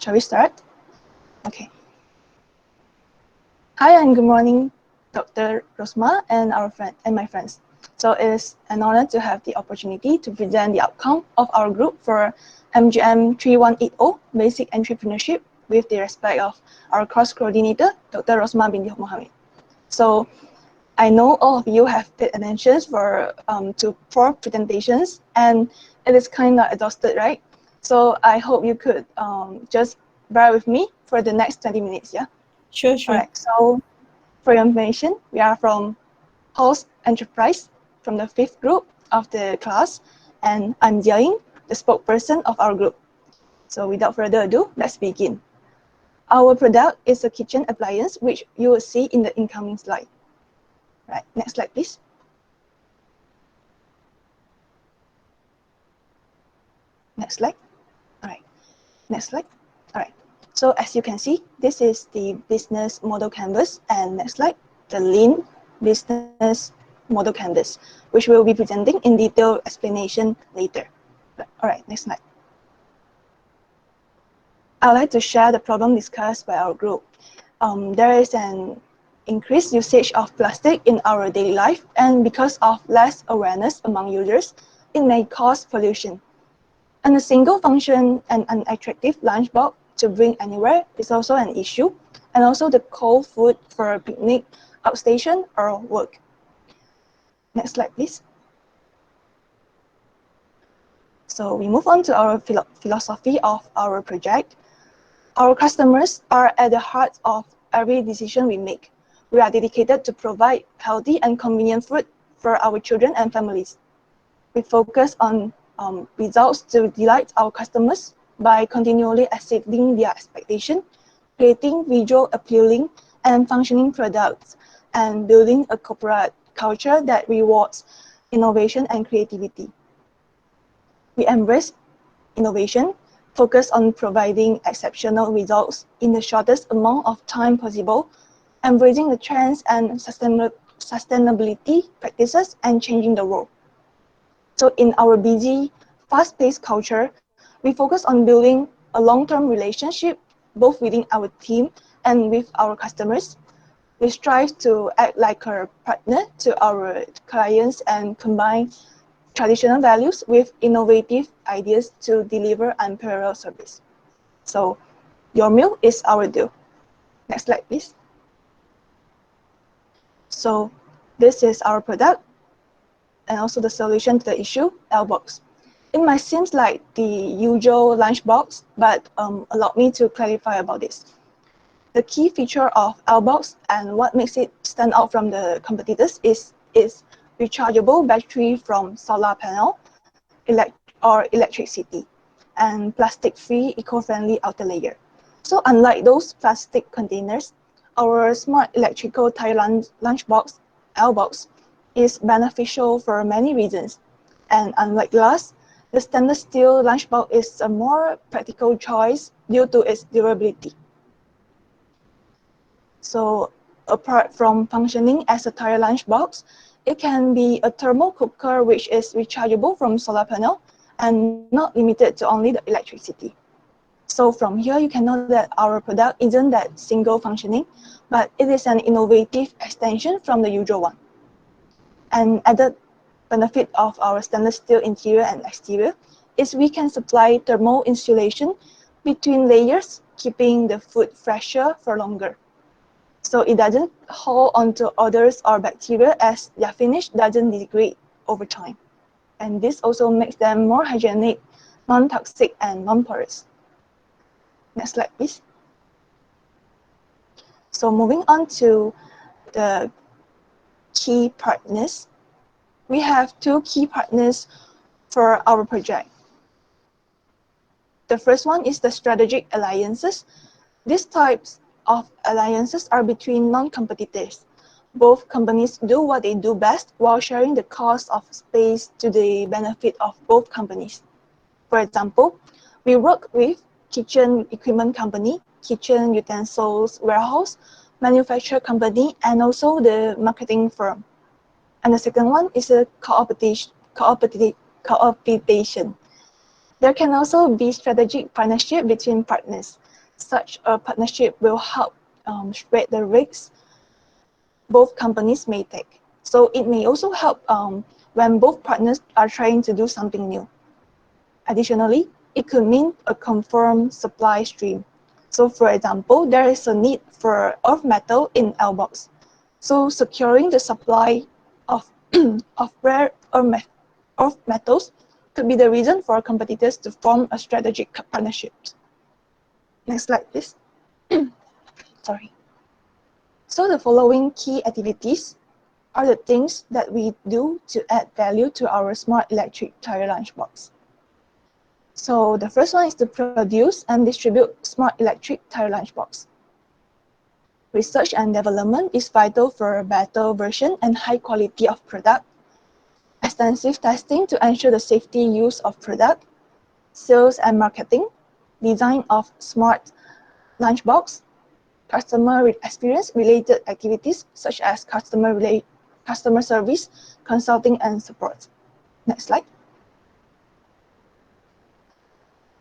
Shall we start? Okay. Hi and good morning, Dr. Rosma and my friends. So it is an honor to have the opportunity to present the outcome of our group for MGM3180 Basic Entrepreneurship with the respect of our course coordinator, Dr. Rosma binti Mohamad. So I know all of you have paid attention to 4 presentations, and it is kind of exhausted, right? So I hope you could just bear with me for the next 20 minutes, yeah? Sure. All right, so for your information, we are from Host Enterprise, from the 5th group of the class, and I'm Zia Ying, the spokesperson of our group. So without further ado, let's begin. Our product is a kitchen appliance, which you will see in the incoming slide. Right, next slide, please. Next slide. All right, next slide. All right, so as you can see, this is the business model canvas, and next slide, the lean business model canvas, which we'll be presenting in detailed explanation later. All right, next slide. I'd like to share the problem discussed by our group. There is an increased usage of plastic in our daily life, and because of less awareness among users, it may cause pollution. And a single function and unattractive lunchbox to bring anywhere is also an issue, and also the cold food for a picnic, outstation, or work. Next slide, please. So we move on to our philosophy of our project. Our customers are at the heart of every decision we make. We are dedicated to provide healthy and convenient food for our children and families. We focus on results to delight our customers by continually exceeding their expectation, creating visual appealing and functioning products, and building a corporate culture that rewards innovation and creativity. We embrace innovation, focus on providing exceptional results in the shortest amount of time possible, embracing the trends and sustainability practices, and changing the world. So in our busy, fast-paced culture, we focus on building a long-term relationship both within our team and with our customers. We strive to act like a partner to our clients and combine traditional values with innovative ideas to deliver unparalleled service. So your meal is our deal. Next slide, please. So this is our product and also the solution to the issue, Elbox. It might seem like the usual lunchbox, but allow me to clarify about this. The key feature of Elbox and what makes it stand out from the competitors is rechargeable battery from solar panel or electricity, and plastic-free, eco-friendly outer layer. So unlike those plastic containers, our smart electrical tire lunchbox, Elbox, is beneficial for many reasons. And unlike glass, the stainless steel lunchbox is a more practical choice due to its durability. So apart from functioning as a tire lunchbox, it can be a thermal cooker which is rechargeable from solar panel and not limited to only the electricity. So from here, you can know that our product isn't that single functioning, but it is an innovative extension from the usual one. An added benefit of our stainless steel interior and exterior is we can supply thermal insulation between layers, keeping the food fresher for longer. So it doesn't hold onto odors or bacteria as their finish doesn't degrade over time. And this also makes them more hygienic, non-toxic, and non-porous. Next slide, please. So moving on to the key partners. We have 2 key partners for our project. The first one is the strategic alliances. These types of alliances are between non-competitors. Both companies do what they do best while sharing the cost of space to the benefit of both companies. For example, we work with kitchen equipment company, kitchen utensils warehouse, manufacturer company, and also the marketing firm. And the second one is a coopetition. There can also be strategic partnership between partners. Such a partnership will help spread the risks both companies may take. So it may also help when both partners are trying to do something new. Additionally, it could mean a confirmed supply stream. So for example, there is a need for earth metal in Elbox. So securing the supply of, of rare earth metals could be the reason for competitors to form a strategic partnership. Next slide, please. Sorry. So the following key activities are the things that we do to add value to our smart electric tire lunchbox. So the first one is to produce and distribute smart electric tire lunchbox. Research and development is vital for a better version and high quality of product. Extensive testing to ensure the safety use of product. Sales and marketing. Design of smart lunchbox. Customer experience related activities such as customer service, consulting and support. Next slide.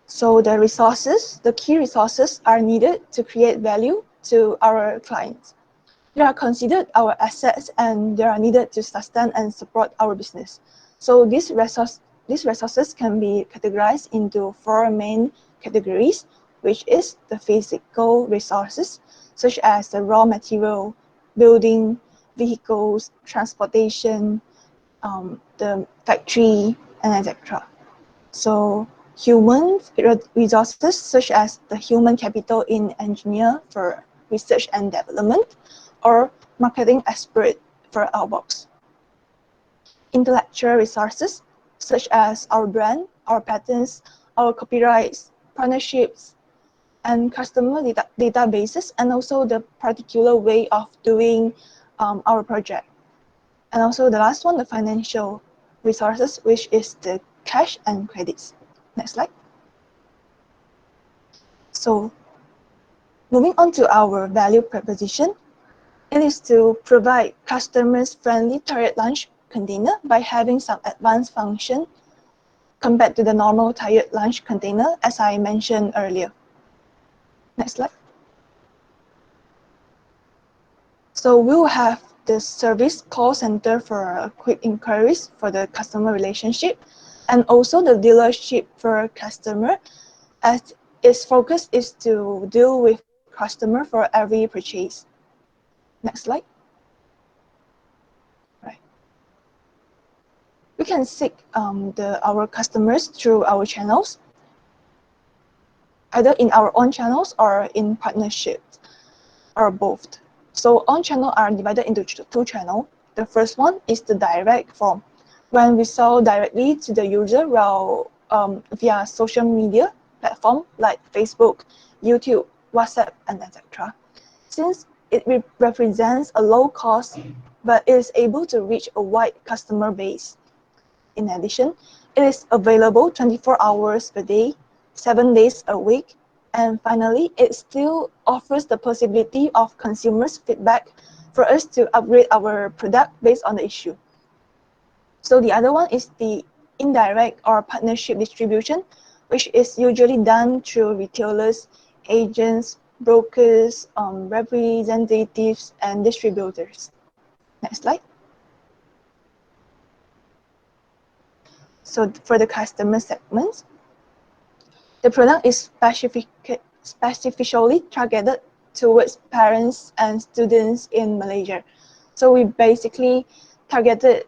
So the key resources are needed to create value to our clients. They are considered our assets and they are needed to sustain and support our business. So these resources can be categorized into 4 main categories, which is the physical resources, such as the raw material, building, vehicles, transportation, the factory, and etc. So human resources, such as the human capital in engineer for research and development, or marketing expert for Elbox. Intellectual resources, such as our brand, our patents, our copyrights, partnerships, and customer databases, and also the particular way of doing our project. And also the last one, the financial resources, which is the cash and credits. Next slide. So moving on to our value proposition, it is to provide customers friendly tired lunch container by having some advanced function compared to the normal tired lunch container, as I mentioned earlier. Next slide. So we'll have the service call center for quick inquiries for the customer relationship, and also the dealership for customer, as its focus is to deal with customer for every purchase. Next slide. Right. We can seek our customers through our channels, either in our own channels or in partnerships, or both. So on channel are divided into 2 channels. The first one is the direct form, when we sell directly to the user via social media platform like Facebook, YouTube, WhatsApp, and etc. Since it represents a low cost, but it is able to reach a wide customer base. In addition, it is available 24 hours per day, 7 days a week, and finally, it still offers the possibility of consumers' feedback for us to upgrade our product based on the issue. So the other one is the indirect or partnership distribution, which is usually done through retailers, agents, brokers, representatives, and distributors. Next slide. So for the customer segments, the product is specifically targeted towards parents and students in Malaysia. So we basically targeted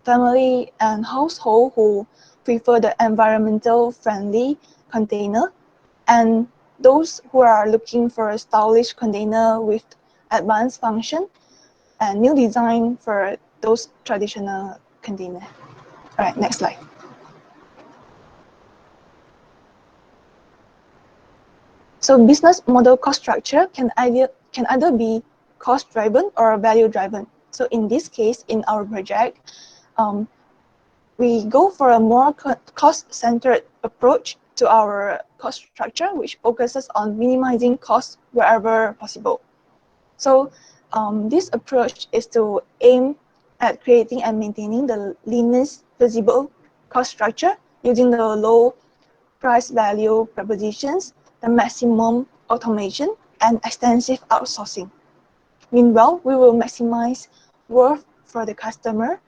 family and household who prefer the environmental friendly container, and those who are looking for a stylish container with advanced function and new design for those traditional container. All right, next slide. So business model cost structure can either be cost driven or value driven. So in this case, in our project, we go for a more cost-centered approach to our cost structure, which focuses on minimizing costs wherever possible. So this approach is to aim at creating and maintaining the leanest feasible cost structure using the low price value propositions, the maximum automation, and extensive outsourcing. Meanwhile, we will maximize worth for the customer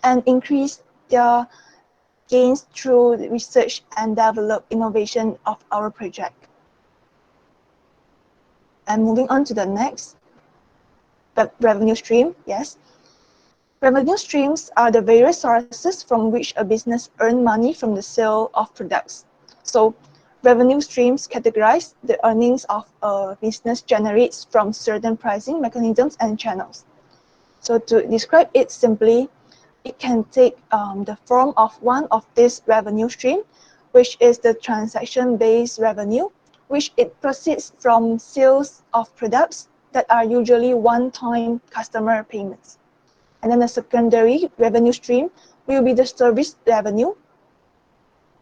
and increase their gains through the research and develop innovation of our project. And moving on to the next, revenue stream, yes. Revenue streams are the various sources from which a business earns money from the sale of products. So, revenue streams categorize the earnings of a business generates from certain pricing mechanisms and channels. So, to describe it simply, it can take the form of one of these revenue streams, which is the transaction-based revenue, which it proceeds from sales of products that are usually one-time customer payments. And then the secondary revenue stream will be the service revenue.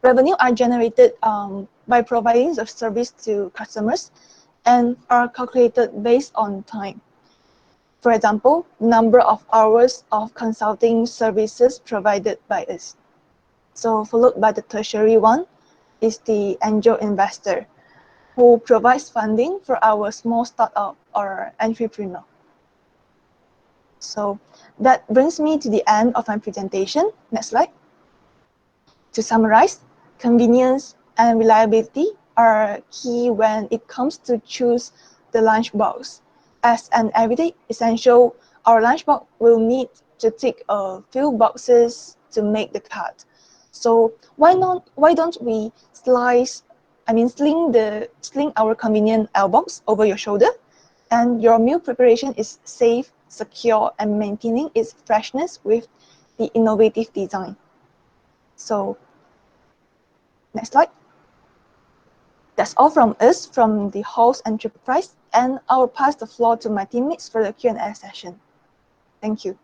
Revenue are generated by providing the service to customers and are calculated based on time. For example, number of hours of consulting services provided by us. So followed by the tertiary one is the angel investor, who provides funding for our small startup or entrepreneur. So that brings me to the end of my presentation. Next slide. To summarize, convenience and reliability are key when it comes to choose the lunchbox. As an everyday essential, our lunchbox will need to tick a few boxes to make the cut. So why don't we sling our convenient Elbox over your shoulder, and your meal preparation is safe, secure, and maintaining its freshness with the innovative design. So, next slide. That's all from us, from the host enterprise, and I'll pass the floor to my teammates for the Q&A session. Thank you.